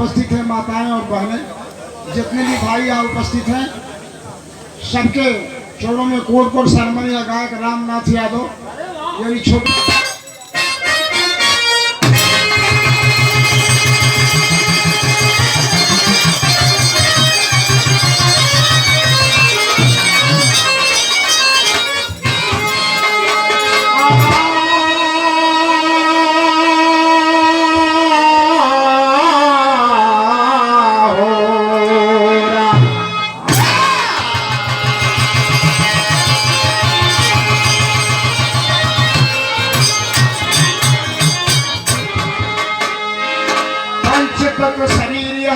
उपस्थित हैं, माताएं और बहनें, जितने भी भाई यहाँ उपस्थित हैं, सबके चरणों में कोट कोट सलामी। गायक रामनाथ यादव यानी छोटे शरीर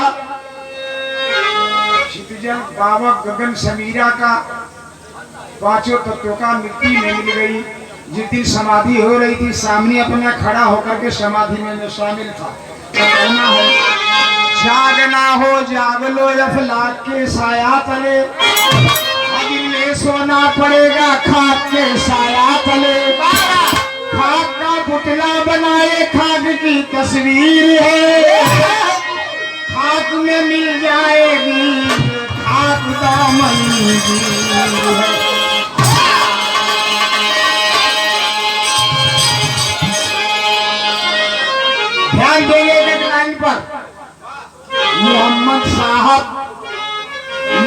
क्षितिजन पावक गगन समीरा का पांचों तत्वों का मिट्टी में मिल गई। जिस दिन समाधि हो रही थी, सामने अपना खड़ा होकर के समाधि में मैं शामिल था। तो कहना है, जागना हो जाग लो अफलाक के साया तले, में सोना पड़ेगा खाक के साया तले। खाक का पुतला बनाए, खाक की तस्वीर है, खाक में मिल जाएगी खाक दामन है। ध्यान देंगे एक लाइन पर। मोहम्मद साहब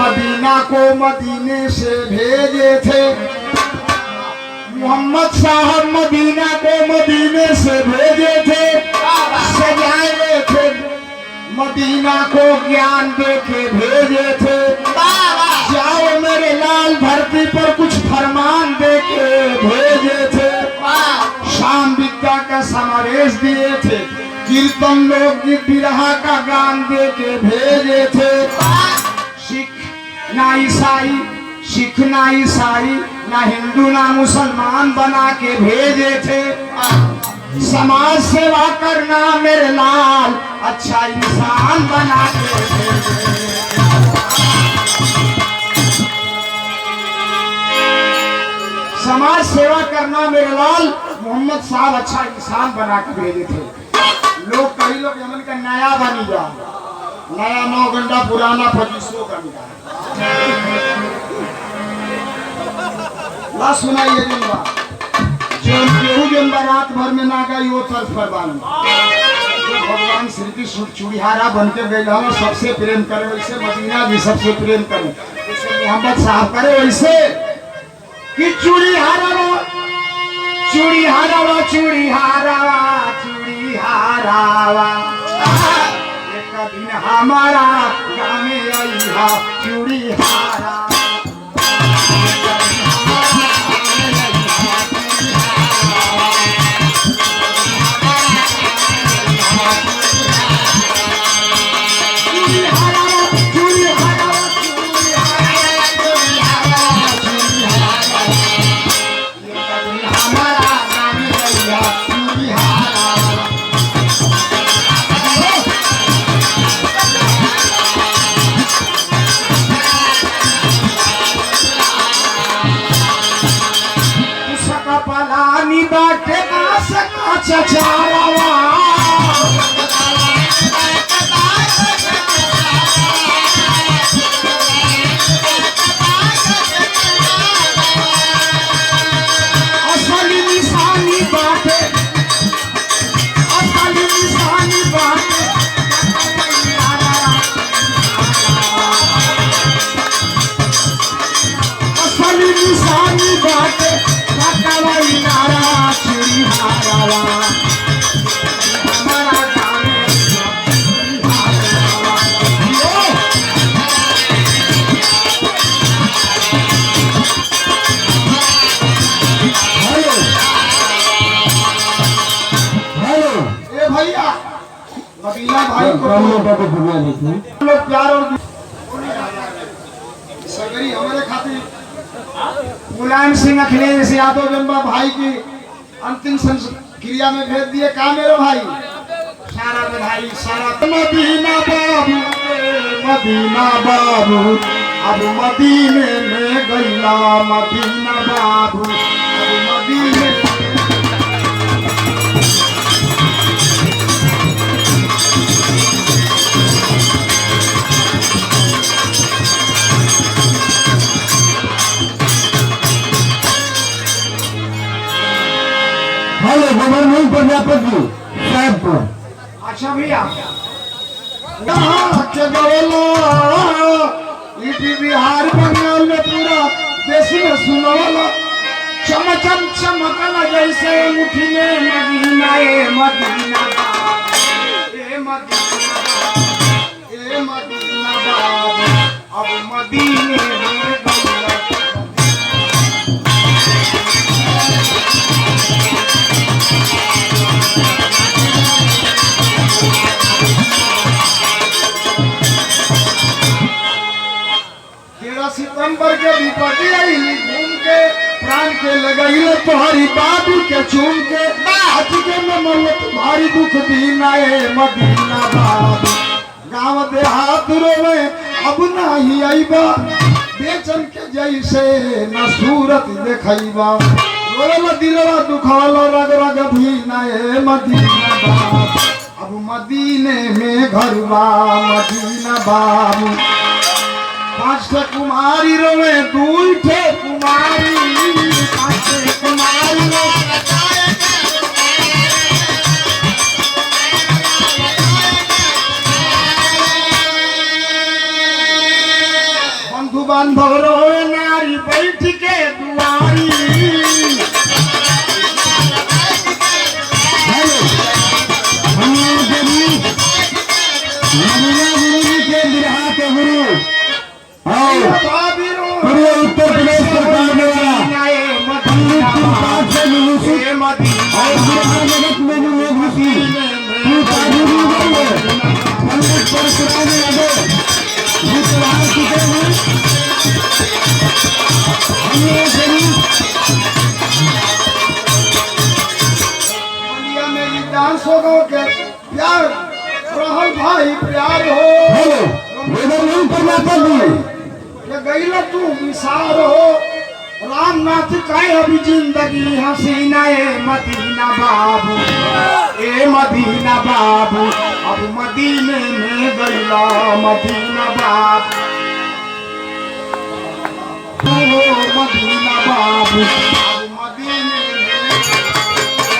मदीना को मदीने से भेजे थे, मोहम्मद साहब मदीना को मदीने से भेजे थे, सजाए थे मदीना को ज्ञान दे के भेजे थे। जाओ मेरे लाल धरती पर कुछ फरमान दे के भेजे थे। शाम विद्या का समावेश दिए थे, कीर्तन लोकगीत बिरहा का गान दे के भेजे थे। सिख ना ईसाई, सिख ना ईसाई, ना हिंदू ना मुसलमान बना के भेजे थे। समाज सेवा करना मेरे लाल, अच्छा इंसान बना के भेजे। समाज सेवा करना मेरे लाल मोहम्मद साहब अच्छा इंसान बना के भेजे थे। लोग कई लोग यमन का नया बनी जा, नया 9 घंटा पुराना 2500 घंटा ला सुनाइए जुम्बा जो रात भर में ना गई वो तर्फ फरमान। भगवान श्री कृष्ण चूड़िहारा बनकर गए हम, सबसे प्रेम करे वैसे मदीना भी सबसे प्रेम करे, जैसे मोहम्मद साहब करे वैसे कि चूड़िहारा चूड़िहारा चूड़िहारा चूड़िहारा एक दिन हमारा गाँव में आई चूड़िहारा। पलानी बाटे चचारावा असली निशानी बाटे, असली निशानी बाटे, असली निशानी बाटे नारा चूड़िहारा। हमारा गाँव भैया मदीना भाई को लोग प्यार और सगरी हमारे खातिर मुलायम सिंह अखिलेश यादव जम्बा भाई की अंतिम संस्क्रिया में भेज दिए। का मेरे भाई सारा बधाई सारा। मदीना बाबू मदीना बाबू अब मदीने में गईला, मदीना बाबू अब मदीने। बजौला यूपी बिहार बंगाल में पूरा देश में सुनौला चमचम चमकल जैसे मुट्ठी में मदीना ए मदीना ए मदीना ए मदीना अब मदीने में गौला सितंबर के विपत्ति आई घूम के प्राण के लगाई तुम्हारी बाबू के चूम के आज के मन तुम्हारी दुख दीना ए मदीना बाबू गाँव देहात रोवे अब नहीं आईबा बेचन के जैसे न सूरत देखैबा रोला दिलवा दुखाला रग रग भी न ए मदीना बाबू अब मदीने में घरवा मदीना बाबू पांच कुमारी रोवे दूई थे कुमारी पांच कुमारी बंधु बांधव रोवे नारी बैठ के दुआरी उत्तर प्रदेश सरकार द्वारा डांस होगा के प्यार रहल भाई प्यार हो गईला तू विसार हो रामनाथ का अभी जिंदगी हसीना ए मदीना बाबू ए मदीना बाबू अब मदीने में गईला मदीना बाबू मदीना बाबू अब मदीने में